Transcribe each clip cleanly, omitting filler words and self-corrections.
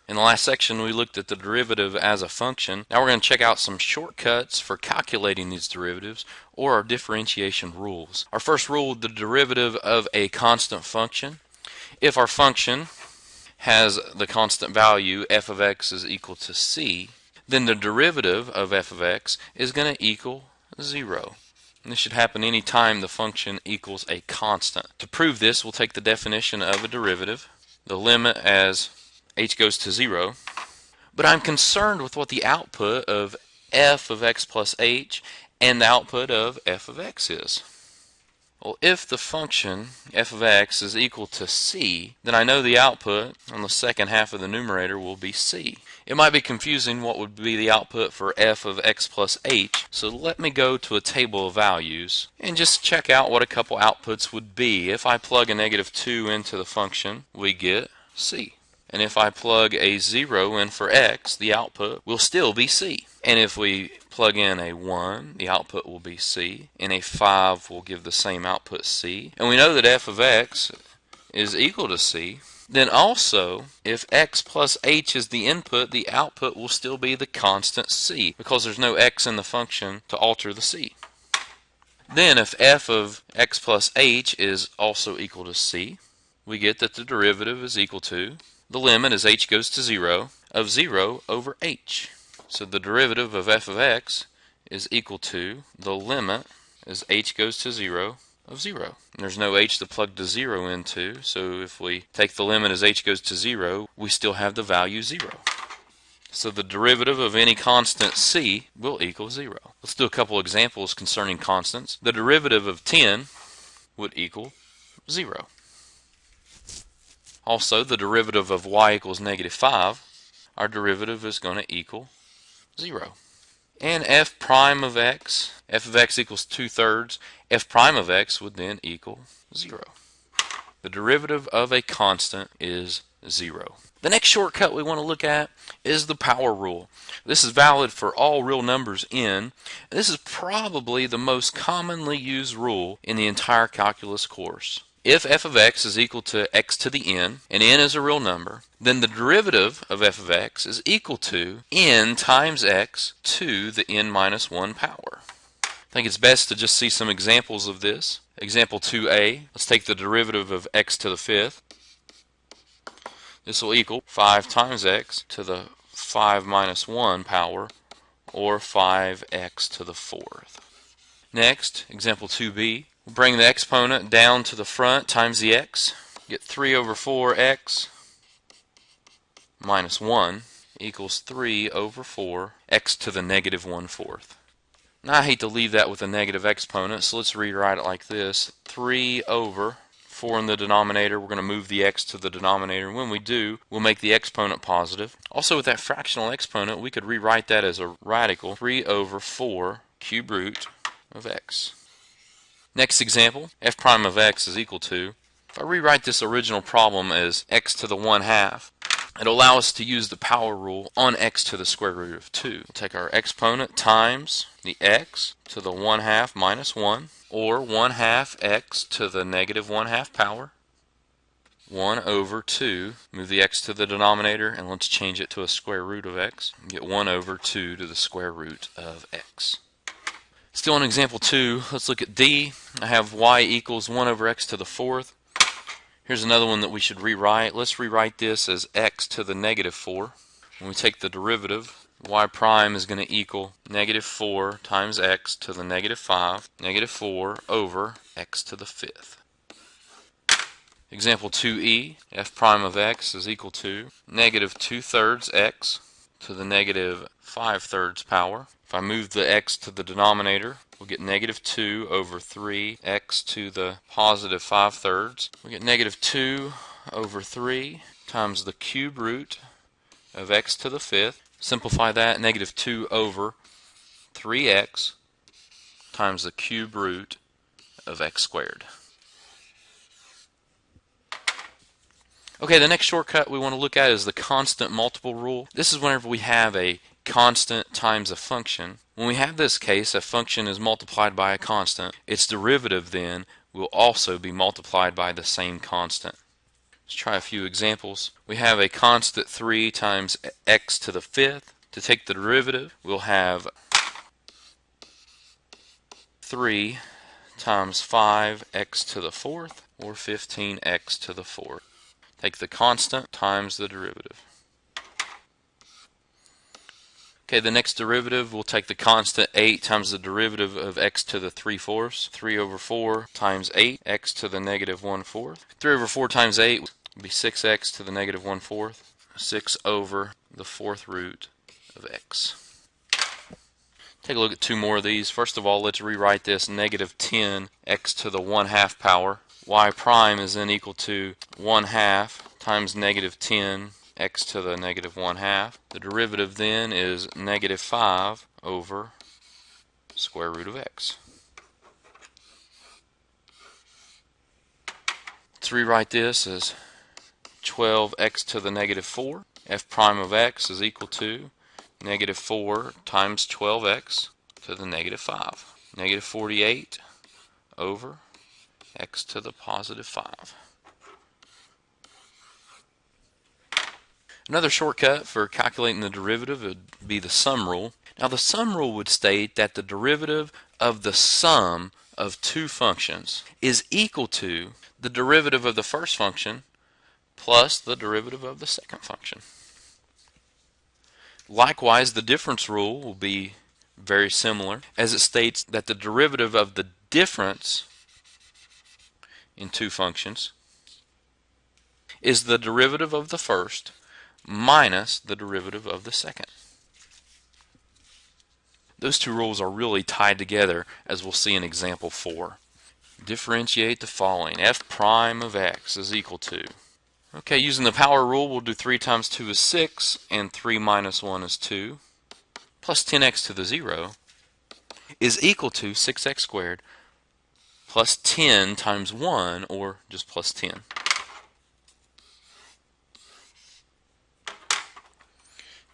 In the last section we looked at the derivative as a function. Now we're going to check out some shortcuts for calculating these derivatives, or our differentiation rules. Our first rule, the derivative of a constant function. If our function has the constant value f of x is equal to c, then the derivative of f of x is going to equal 0. And this should happen any time the function equals a constant. To prove this, we'll take the definition of a derivative, the limit as h goes to 0, but I'm concerned with what the output of f of x plus h and the output of f of x is. Well, if the function f of x is equal to c, then I know the output on the second half of the numerator will be c. It might be confusing what would be the output for f of x plus h, so let me go to a table of values and just check out what a couple outputs would be. If I plug a -2 into the function, we get c. And if I plug a 0 in for x, the output will still be c. And if we plug in a 1, the output will be c, and a 5 will give the same output c. And we know that f of x is equal to c. Then also, if x plus h is the input, the output will still be the constant c, because there's no x in the function to alter the c. Then if f of x plus h is also equal to c, we get that the derivative is equal to the limit as h goes to 0 of 0 over h. So the derivative of f of x is equal to the limit as h goes to 0 of 0. And there's no h to plug the 0 into, so if we take the limit as h goes to 0, we still have the value 0. So the derivative of any constant c will equal 0. Let's do a couple examples concerning constants. The derivative of 10 would equal 0. Also, the derivative of y equals -5, our derivative is going to equal 0. And f prime of x, f of x equals 2/3, f prime of x would then equal 0. The derivative of a constant is 0. The next shortcut we want to look at is the power rule. This is valid for all real numbers n. This is probably the most commonly used rule in the entire calculus course. If f of x is equal to x to the n, and n is a real number, then the derivative of f of x is equal to n times x to the n minus 1 power. I think it's best to just see some examples of this. Example 2a, let's take the derivative of x to the 5th. This will equal 5 times x to the 5 minus 1 power, or 5x to the 4th. Next, example 2b, we'll bring the exponent down to the front times the x, get 3 over 4x minus 1 equals 3 over 4 x to the -1/4. Now I hate to leave that with a negative exponent, so let's rewrite it like this. 3 over 4 in the denominator, we're going to move the x to the denominator, and when we do, we'll make the exponent positive. Also, with that fractional exponent, we could rewrite that as a radical, 3 over 4 cube root of x. Next example, f prime of x is equal to, if I rewrite this original problem as x to the 1/2, it'll allow us to use the power rule on x to the square root of 2. We'll take our exponent times the x to the 1/2 minus 1, or 1/2 x to the -1/2 power, 1 over 2, move the x to the denominator, and let's change it to a square root of x, and get 1 over 2 to the square root of x. Still in example 2, let's look at D. I have y equals 1 over x to the 4th. Here's another one that we should rewrite. Let's rewrite this as x to the -4. When we take the derivative, y prime is going to equal -4 times x to the -5, -4 over x to the 5th. Example 2e, f prime of x is equal to -2/3 x to the -5/3 power. If I move the x to the denominator, we'll get -2 over 3x to the +5/3. We get -2 over 3 times the cube root of x to the 5th. Simplify that, -2 over 3x times the cube root of x squared. Okay, the next shortcut we want to look at is the constant multiple rule. This is whenever we have a constant times a function. When we have this case, a function is multiplied by a constant. Its derivative then will also be multiplied by the same constant. Let's try a few examples. We have a constant 3 times x to the fifth. To take the derivative, we'll have 3 times 5x to the fourth, or 15x to the fourth. Take the constant times the derivative. Okay, the next derivative, we'll take the constant 8 times the derivative of x to the 3/4. 3 over 4 times 8, x to the negative 1/4. 3 over 4 times 8 would be 6x to the negative 1/4. 6 over the fourth root of x. Take a look at two more of these. First of all, let's rewrite this negative 10x to the 1/2 power. Y prime is then equal to 1/2 times negative 10 x to the negative 1/2. The derivative then is negative 5 over square root of x. Let's rewrite this as 12x to the negative 4. F prime of x is equal to negative 4 times 12x to the negative 5. Negative 48 over x to the positive 5. Another shortcut for calculating the derivative would be the sum rule. Now the sum rule would state that the derivative of the sum of two functions is equal to the derivative of the first function plus the derivative of the second function. Likewise, the difference rule will be very similar, as it states that the derivative of the difference in two functions is the derivative of the first minus the derivative of the second. Those two rules are really tied together, as we'll see in example 4. Differentiate the following. F prime of x is equal to, okay, using the power rule, we'll do 3 times 2 is 6, and 3 minus 1 is 2, plus 10x to the 0 is equal to 6x squared plus 10 times 1, or just plus 10.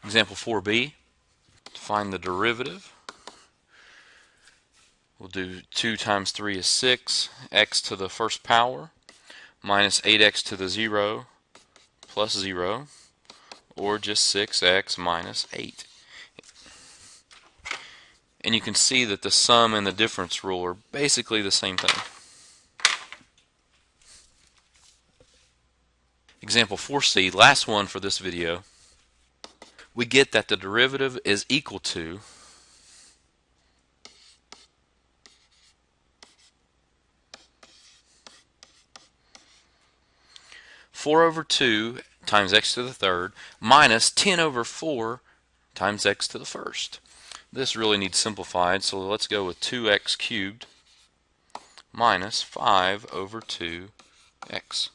Example 4b, to find the derivative, we'll do 2 times 3 is 6, x to the first power, minus 8x to the 0, plus 0, or just 6x minus 8. And you can see that the sum and the difference rule are basically the same thing. Example 4c, last one for this video, we get that the derivative is equal to 4 over 2 times x to the third minus 10 over 4 times x to the first. This really needs simplified, so let's go with 2x cubed minus 5 over 2x.